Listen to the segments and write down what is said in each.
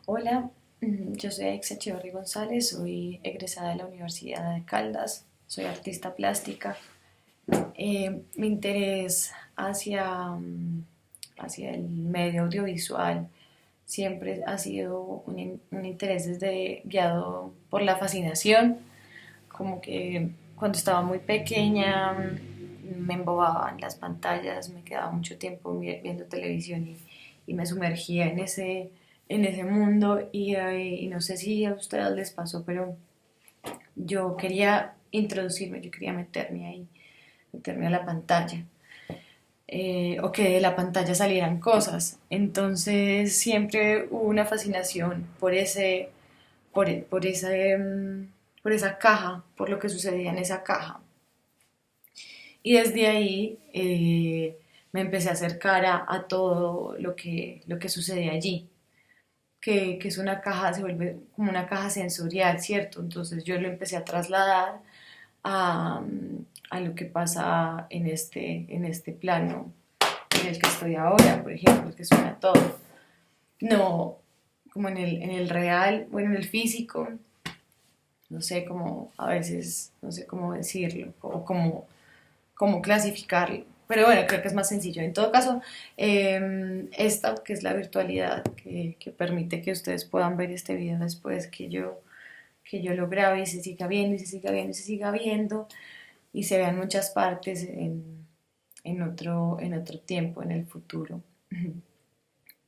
Hola, yo soy Aixa Echeverry González, soy egresada de la Universidad de Caldas, soy artista plástica. Mi interés hacia el medio audiovisual siempre ha sido un interés desde guiado por la fascinación, como que cuando estaba muy pequeña me embobaba en las pantallas, me quedaba mucho tiempo viendo televisión y me sumergía en ese mundo y no sé si a ustedes les pasó, pero yo quería introducirme, yo quería meterme ahí, meterme a la pantalla. O que de la pantalla salieran cosas. Entonces siempre hubo una fascinación por por esa caja, por lo que sucedía en esa caja. Y desde ahí me empecé a acercar a todo lo que sucede allí, que es una caja, se vuelve como una caja sensorial, ¿cierto? Entonces yo lo empecé a trasladar a, a lo que pasa en este plano en el que estoy ahora, por ejemplo, que suena todo. No como en el real, bueno, en el físico, no sé cómo, a veces, no sé cómo decirlo, o cómo clasificarlo. Pero bueno, creo que es más sencillo. En todo caso, esta que es la virtualidad que permite que ustedes puedan ver este video después que yo lo grabe y se siga viendo y se siga viendo y se siga viendo y se vean muchas partes en otro tiempo, en el futuro.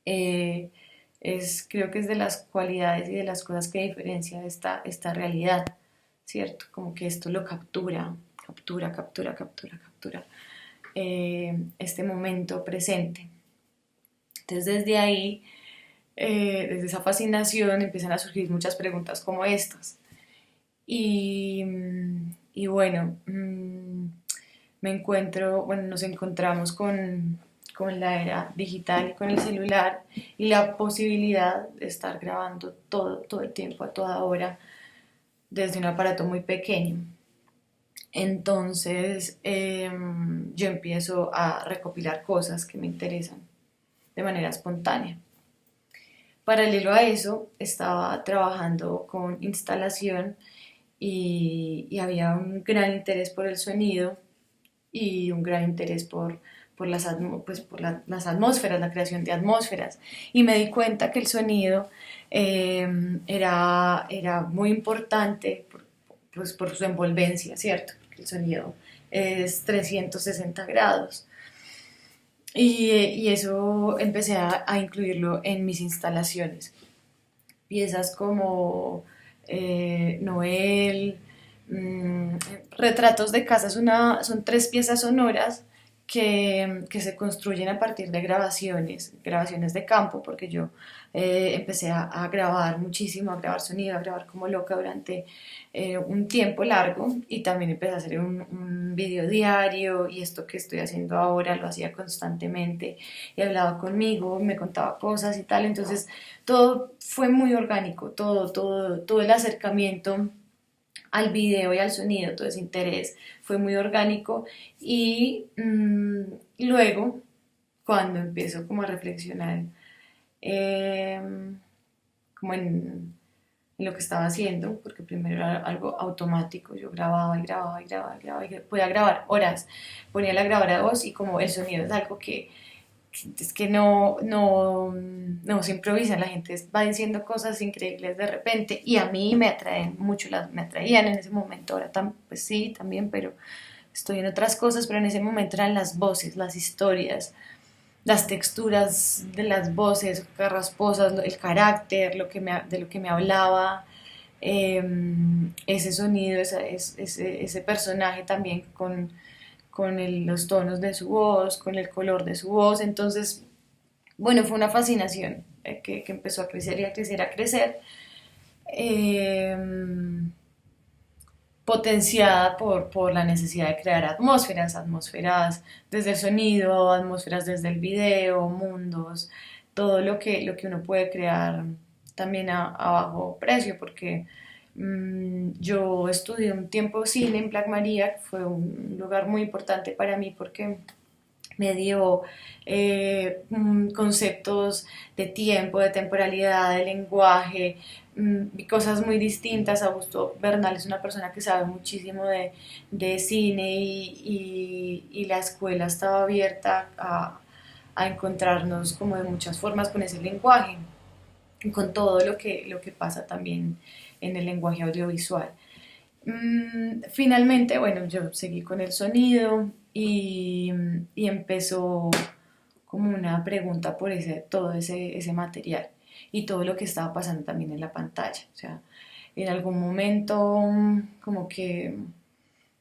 Eh, creo que es de las cualidades y de las cosas que diferencia esta realidad, ¿cierto? Como que esto lo captura este momento presente. Entonces desde ahí, desde esa fascinación, empiezan a surgir muchas preguntas como estas. Y, y bueno, bueno, nos encontramos con la era digital y con el celular y la posibilidad de estar grabando todo el tiempo, a toda hora, desde un aparato muy pequeño. Entonces yo empiezo a recopilar cosas que me interesan de manera espontánea. Paralelo a eso, estaba trabajando con instalación y había un gran interés por el sonido y un gran interés las atmósferas, la creación de atmósferas. Y me di cuenta que el sonido era muy importante por su envolvencia, ¿cierto? Porque el sonido es 360 grados. Y eso empecé a incluirlo en mis instalaciones. Piezas como Noel, mmm, retratos de casa, son tres piezas sonoras que se construyen a partir de grabaciones de campo, porque yo empecé a grabar muchísimo, a grabar sonido, a grabar como loca durante un tiempo largo y también empecé a hacer un video diario y esto que estoy haciendo ahora lo hacía constantemente y hablaba conmigo, me contaba cosas y tal, entonces todo fue muy orgánico, todo el acercamiento al video y al sonido, todo ese interés fue muy orgánico y luego cuando empiezo como a reflexionar eh, como en lo que estaba haciendo, porque primero era algo automático, yo grababa y grababa y grababa y grababa y podía grabar horas, ponía la grabadora de voz y como el sonido es algo que es que no se improvisa, la gente va diciendo cosas increíbles de repente y a mí me atraen mucho, me atraían en ese momento, ahora pues sí, también, pero estoy en otras cosas, pero en ese momento eran las voces, las historias, las texturas de las voces carrasposas, el carácter, de lo que me hablaba, ese sonido, ese personaje también con los tonos de su voz, con el color de su voz. Entonces, bueno, fue una fascinación que empezó a crecer y a crecer, a crecer, eh, potenciada por la necesidad de crear atmósferas desde el sonido, atmósferas desde el video, mundos, todo lo que uno puede crear también a bajo precio, porque yo estudié un tiempo cine en Black Maria, que fue un lugar muy importante para mí porque me dio conceptos de tiempo, de temporalidad, de lenguaje, vi cosas muy distintas. Augusto Bernal es una persona que sabe muchísimo de cine y la escuela estaba abierta a encontrarnos como de muchas formas con ese lenguaje y con todo lo que pasa también en el lenguaje audiovisual. Finalmente, bueno, yo seguí con el sonido y empezó como una pregunta por ese material y todo lo que estaba pasando también en la pantalla. O sea, en algún momento como que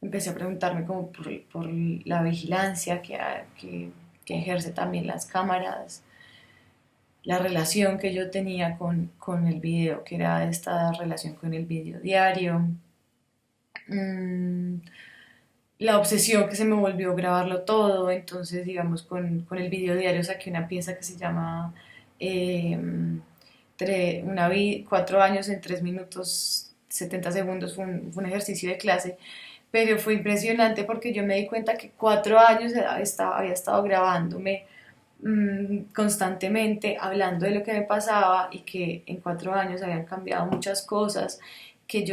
empecé a preguntarme como por la vigilancia que ejerce también las cámaras, la relación que yo tenía con el video, que era esta relación con el video diario, mm, la obsesión que se me volvió grabarlo todo. Entonces, digamos, con el video diario saqué una pieza que se llama eh, 4 años en 3 minutos 70 segundos. Fue un ejercicio de clase, pero fue impresionante porque yo me di cuenta que 4 años había estado grabándome constantemente, hablando de lo que me pasaba y que en 4 años habían cambiado muchas cosas, que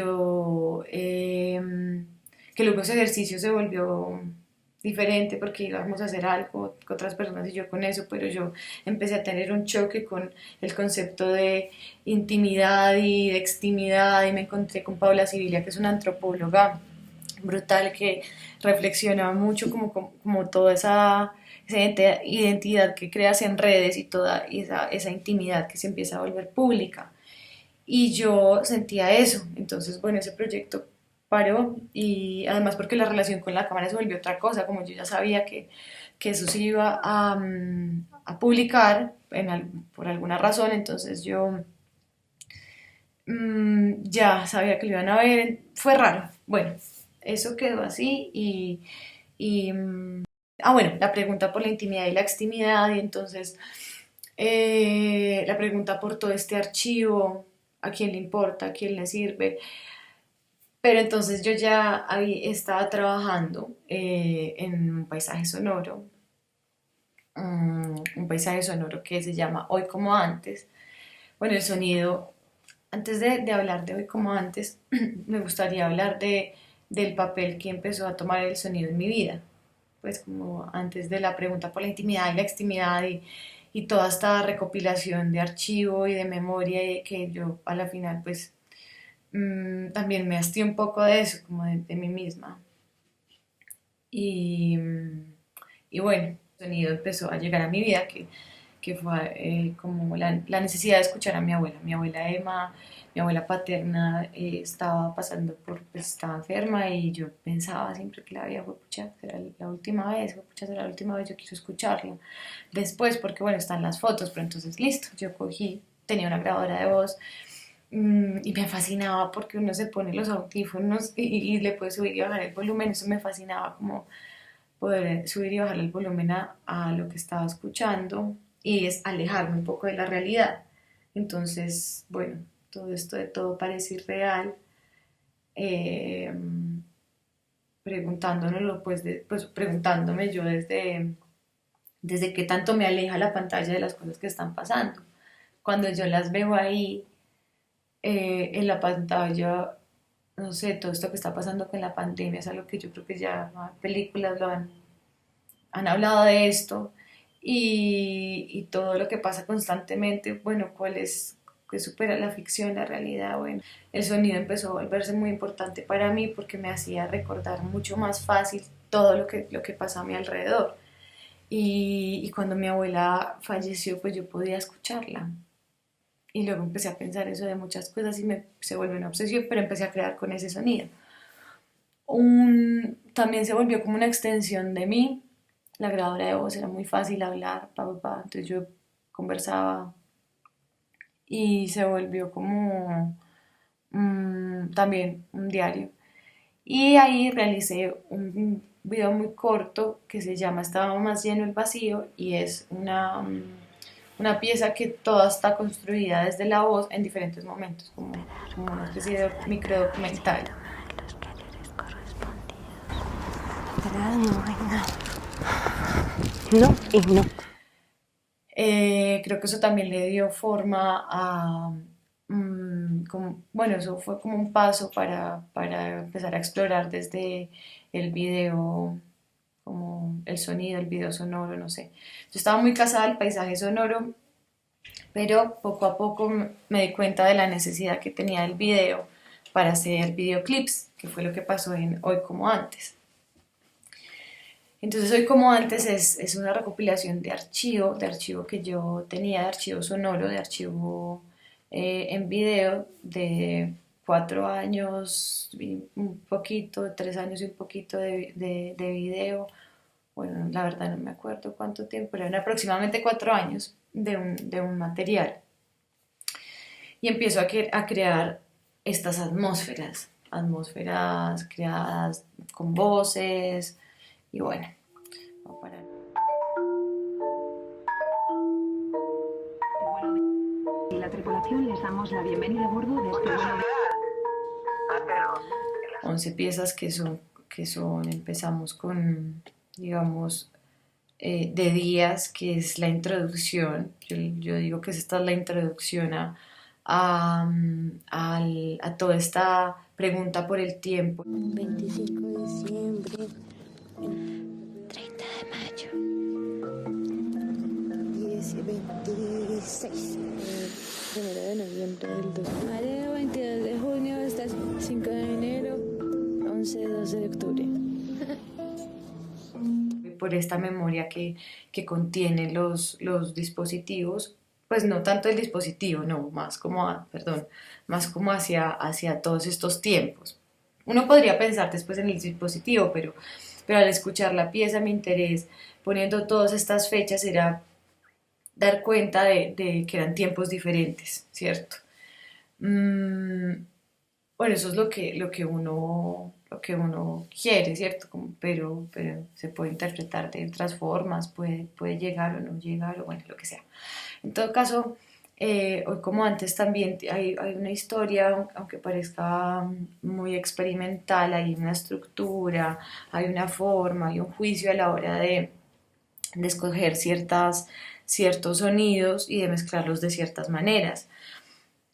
que luego ese ejercicio se volvió diferente porque íbamos a hacer algo con otras personas y yo con eso, pero yo empecé a tener un choque con el concepto de intimidad y de extimidad y me encontré con Paula Sibilia, que es una antropóloga brutal que reflexiona mucho como toda esa identidad que creas en redes y toda esa intimidad que se empieza a volver pública. Y yo sentía eso. Entonces, bueno, ese proyecto paró y además porque la relación con la cámara se volvió otra cosa, como yo ya sabía que eso se iba a publicar por alguna razón. Entonces yo ya sabía que lo iban a ver, fue raro. Bueno, eso quedó así bueno, la pregunta por la intimidad y la extimidad, y entonces la pregunta por todo este archivo, a quién le importa, a quién le sirve. Pero entonces yo ya estaba trabajando en un paisaje sonoro, un paisaje sonoro que se llama Hoy como antes. Bueno, el sonido, antes de hablar de Hoy como antes, me gustaría hablar del papel que empezó a tomar el sonido en mi vida. Pues como antes de la pregunta por la intimidad y la extimidad y toda esta recopilación de archivo y de memoria y que yo a la final pues también me hastío un poco de eso, como de mí misma. Y, y bueno, el sonido empezó a llegar a mi vida, que fue como la necesidad de escuchar a mi abuela. Mi abuela Emma, mi abuela paterna, estaba pues estaba enferma y yo pensaba siempre que la veía, fue pucha, será la última vez, fue pucha, será la última vez, yo quiero escucharla. Después, porque bueno, están las fotos, pero entonces listo, yo cogí, tenía una grabadora de voz. Y me fascinaba porque uno se pone los audífonos y le puede subir y bajar el volumen. Eso me fascinaba, como poder subir y bajar el volumen a lo que estaba escuchando y es alejarme un poco de la realidad. Entonces, bueno, todo esto de todo parece irreal, eh, pues preguntándome yo desde qué tanto me aleja la pantalla de las cosas que están pasando. Cuando yo las veo ahí en la pantalla, no sé, todo esto que está pasando con la pandemia es algo que yo creo que ya películas han hablado de esto y todo lo que pasa constantemente, bueno, cuál es que supera la ficción, la realidad. Bueno, el sonido empezó a volverse muy importante para mí porque me hacía recordar mucho más fácil todo lo que pasa a mi alrededor. Y cuando mi abuela falleció, pues yo podía escucharla. Y luego empecé a pensar eso de muchas cosas y se volvió una obsesión, pero empecé a crear con ese sonido. También se volvió como una extensión de mí. La grabadora de voz era muy fácil hablar, entonces yo conversaba y se volvió como también un diario. Y ahí realicé un video muy corto que se llama Estaba más lleno el vacío y es una pieza que toda está construida desde la voz en diferentes momentos, como una especie de microdocumental. Los que les correspondidos. ¿Verdad? No, venga. No y no. Creo que eso también le dio forma a, bueno, eso fue como un paso para empezar a explorar desde el video, como el sonido, el video sonoro, no sé. Yo estaba muy casada del paisaje sonoro, pero poco a poco me di cuenta de la necesidad que tenía el video para hacer videoclips, que fue lo que pasó en Hoy como antes. Entonces Hoy como antes es una recopilación de archivo que yo tenía, de archivo sonoro, de archivo en video de 4 años y un poquito, 3 años y un poquito de video. Bueno, la verdad no me acuerdo cuánto tiempo, eran aproximadamente 4 años de un material. Y empiezo a crear estas atmósferas, atmósferas creadas con voces y bueno, vamos a parar. Y la tripulación les damos la bienvenida a bordo de este vuelo. 11 piezas empezamos con, digamos, de días, que es la introducción. Yo digo que esta es la introducción a toda esta pregunta por el tiempo. 25 de diciembre, 30 de mayo, 26, 1 de noviembre del 2000, mareo 22 de junio hasta 5 de enero, 11-12 de octubre. Por esta memoria que contiene los dispositivos, pues no tanto el dispositivo, no, más como, perdón, más como hacia todos estos tiempos. Uno podría pensar después en el dispositivo, pero al escuchar la pieza mi interés poniendo todas estas fechas era dar cuenta de que eran tiempos diferentes, ¿cierto? Bueno, eso es lo que uno quiere, ¿cierto? Pero se puede interpretar de otras formas, puede llegar o no llegar, o bueno, lo que sea. En todo caso, hoy como antes también hay una historia, aunque parezca muy experimental, hay una estructura, hay una forma, hay un juicio a la hora de escoger ciertos sonidos y de mezclarlos de ciertas maneras.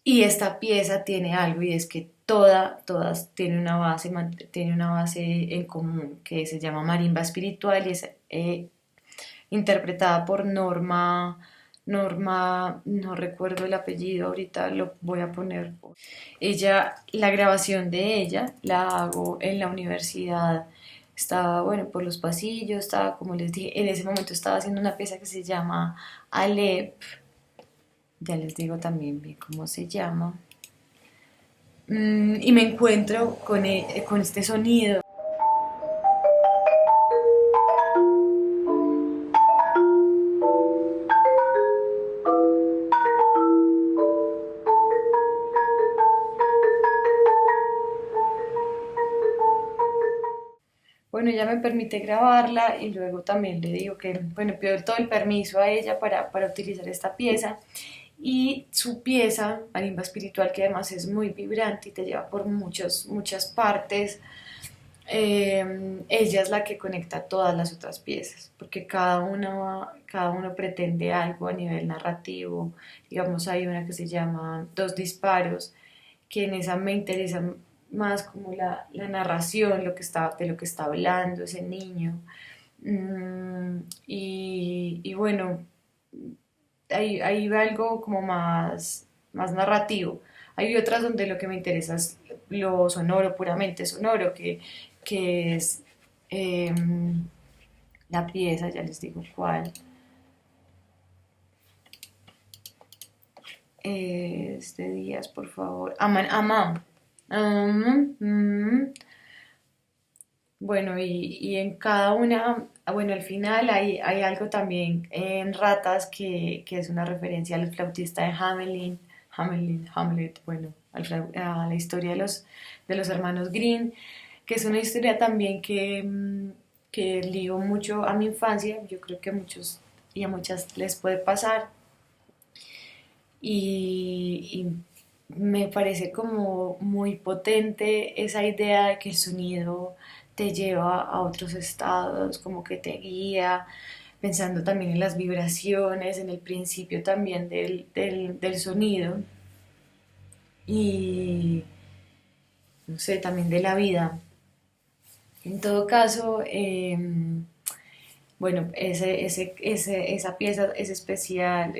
Y esta pieza tiene algo y es que todas tiene una base en común que se llama marimba espiritual y es interpretada por Norma, no recuerdo el apellido, ahorita lo voy a poner. Ella, la grabación de ella la hago en la universidad. Estaba, bueno, por los pasillos, estaba, como les dije, en ese momento estaba haciendo una pieza que se llama Alep, ya les digo también bien cómo se llama. Y me encuentro con este sonido. Bueno, ella me permite grabarla y luego también le digo que, bueno, pido todo el permiso a ella para utilizar esta pieza. Y su pieza, marimba espiritual, que además es muy vibrante y te lleva por muchas partes, ella es la que conecta todas las otras piezas, porque cada uno pretende algo a nivel narrativo. Digamos, hay una que se llama Dos disparos, que en esa me interesa más como la narración, de lo que está hablando ese niño. Y bueno, hay algo como más narrativo. Hay otras donde lo que me interesa es lo sonoro, puramente sonoro, que es eh, la pieza, ya les digo cuál. De Díaz, por favor. Amam. Bueno, y en cada una, bueno, al final hay algo también en Ratas que es una referencia al flautista de Hamlet, bueno, a la historia de los hermanos Green, que es una historia también que ligo mucho a mi infancia. Yo creo que a muchos y a muchas les puede pasar y me parece como muy potente esa idea de que el sonido te lleva a otros estados, como que te guía. pensando también en las vibraciones, en el principio también del sonido y, no sé, también de la vida. En todo caso, bueno, esa pieza es especial,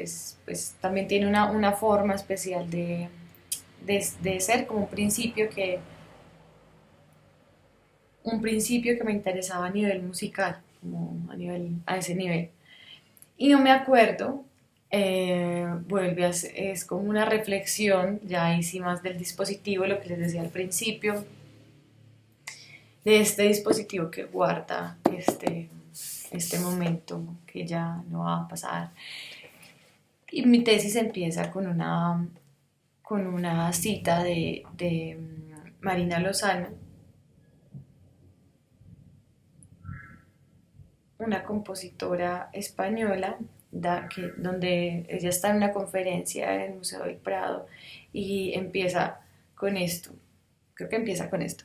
pues, también tiene una forma especial de ser como un principio que me interesaba a nivel musical, como a ese nivel. Y no me acuerdo, es como una reflexión, ya ahí sí más del dispositivo, lo que les decía al principio, de este dispositivo que guarda este momento que ya no va a pasar. Y mi tesis empieza con una cita de Marina Lozano, una compositora española, donde ella está en una conferencia en el Museo del Prado y empieza con esto, creo que empieza con esto.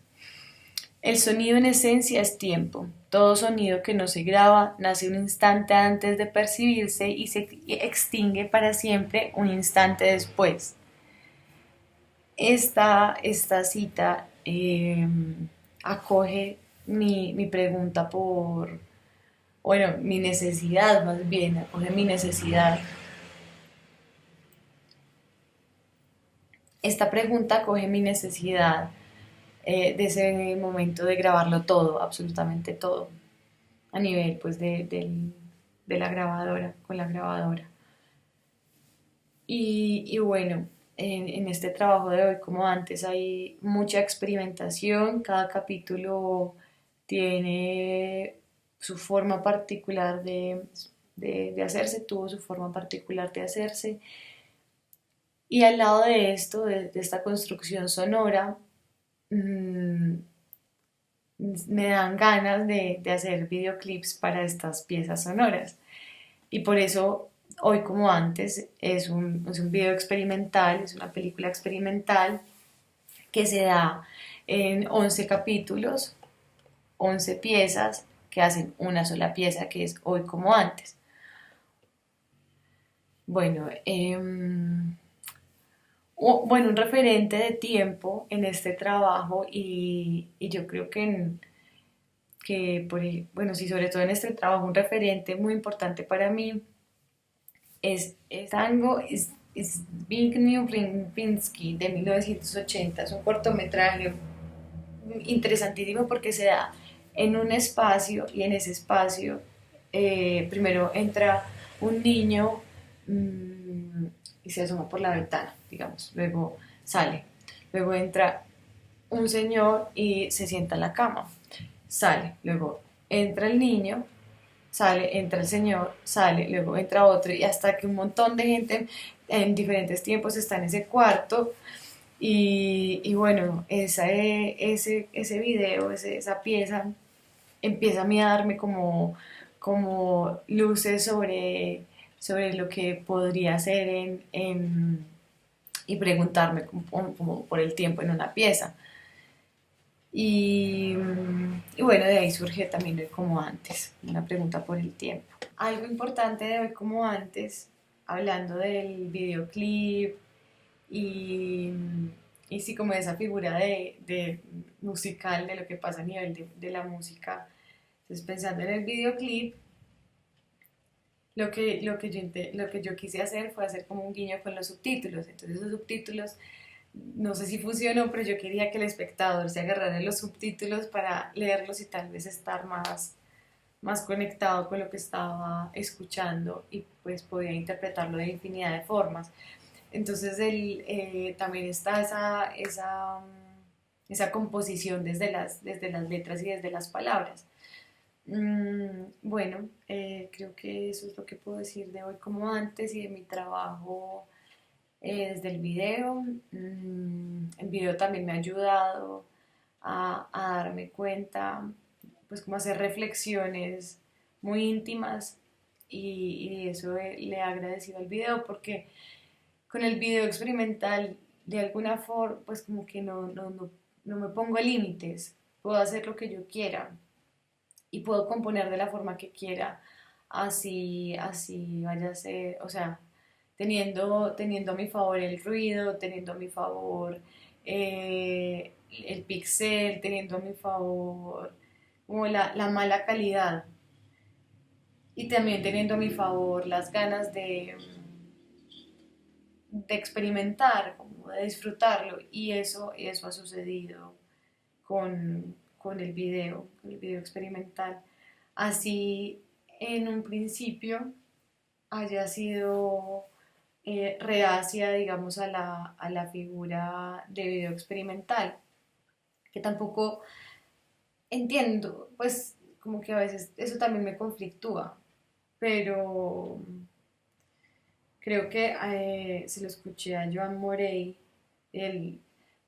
El sonido en esencia es tiempo. Todo sonido que no se graba nace un instante antes de percibirse y se extingue para siempre un instante después. Esta cita acoge mi pregunta bueno, mi necesidad más bien, acoge mi necesidad. Esta pregunta acoge mi necesidad de ese momento de grabarlo todo, absolutamente todo, a nivel pues de la grabadora, con la grabadora. Y bueno, en este trabajo de hoy, como antes, hay mucha experimentación, cada capítulo tiene su forma particular de hacerse, tuvo su forma particular de hacerse. Y al lado de esto, de esta construcción sonora, me dan ganas de hacer videoclips para estas piezas sonoras. Y por eso, hoy como antes, es un video experimental, es una película experimental que se da en 11 capítulos, 11 piezas que hacen una sola pieza, que es hoy como antes. Bueno, un referente de tiempo en este trabajo y yo creo bueno, sí, sobre todo en este trabajo, un referente muy importante para mí es Tango Zbigniew Rimsky de 1980. Es un cortometraje interesantísimo porque se da en un espacio y en ese espacio primero entra un niño y se asoma por la ventana, digamos, luego sale, luego entra un señor y se sienta en la cama, sale, luego entra el niño, sale, entra el señor, sale, luego entra otro y hasta que un montón de gente en diferentes tiempos está en ese cuarto y bueno, ese video, esa pieza empieza a mí a darme como luces sobre lo que podría ser y preguntarme como por el tiempo en una pieza. Y bueno, de ahí surge también hoy como antes, una pregunta por el tiempo. Algo importante de hoy como antes, hablando del videoclip y, y sí como esa figura de musical, de lo que pasa a nivel de la música. Entonces pensando en el videoclip, lo que yo quise hacer fue hacer como un guiño con los subtítulos. Entonces esos subtítulos, no sé si funcionó, pero yo quería que el espectador se agarrara de los subtítulos para leerlos y tal vez estar más conectado con lo que estaba escuchando y pues podía interpretarlo de infinidad de formas. Entonces también está esa composición desde las letras y desde las palabras. Bueno, creo que eso es lo que puedo decir de hoy como antes y de mi trabajo desde el video. El video también me ha ayudado a darme cuenta, pues como hacer reflexiones muy íntimas y eso le he agradecido al video porque con el video experimental de alguna forma pues como que no me pongo límites, puedo hacer lo que yo quiera y puedo componer de la forma que quiera así vaya a ser, o sea, teniendo a mi favor el ruido, teniendo a mi favor el pixel, teniendo a mi favor como la mala calidad y también teniendo a mi favor las ganas de experimentar, como de disfrutarlo y eso ha sucedido con el video experimental. Así en un principio haya sido reacia, digamos, a la figura de video experimental, que tampoco entiendo, pues como que a veces eso también me conflictúa, pero creo que se lo escuché a Joan Morey, él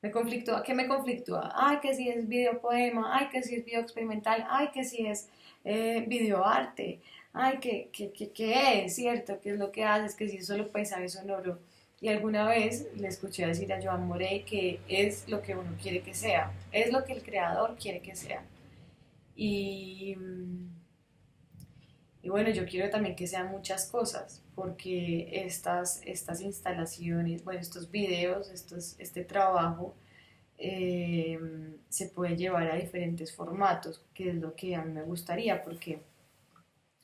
me conflictúa, ¿qué me conflictúa? Ay, que si es videopoema, ay, que si es video experimental, ay, que si es videoarte, ay, que es cierto, qué es lo que haces, que si es solo paisaje sonoro. Y alguna vez le escuché decir a Joan Morey que es lo que uno quiere que sea, es lo que el creador quiere que sea. Y, y bueno, yo quiero también que sean muchas cosas, porque estas instalaciones, bueno, estos videos, este trabajo, eh, se puede llevar a diferentes formatos, que es lo que a mí me gustaría, porque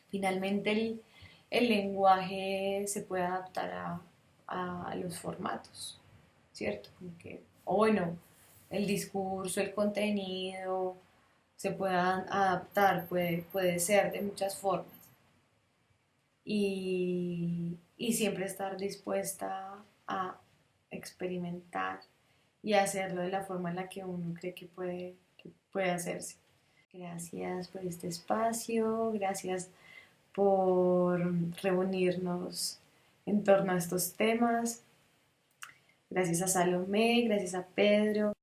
finalmente el lenguaje se puede adaptar a los formatos, ¿cierto? Como que, o bueno, el discurso, el contenido, se puede adaptar, puede ser de muchas formas y siempre estar dispuesta a experimentar y hacerlo de la forma en la que uno cree que puede hacerse. Gracias por este espacio, gracias por reunirnos en torno a estos temas. Gracias a Salomé, gracias a Pedro.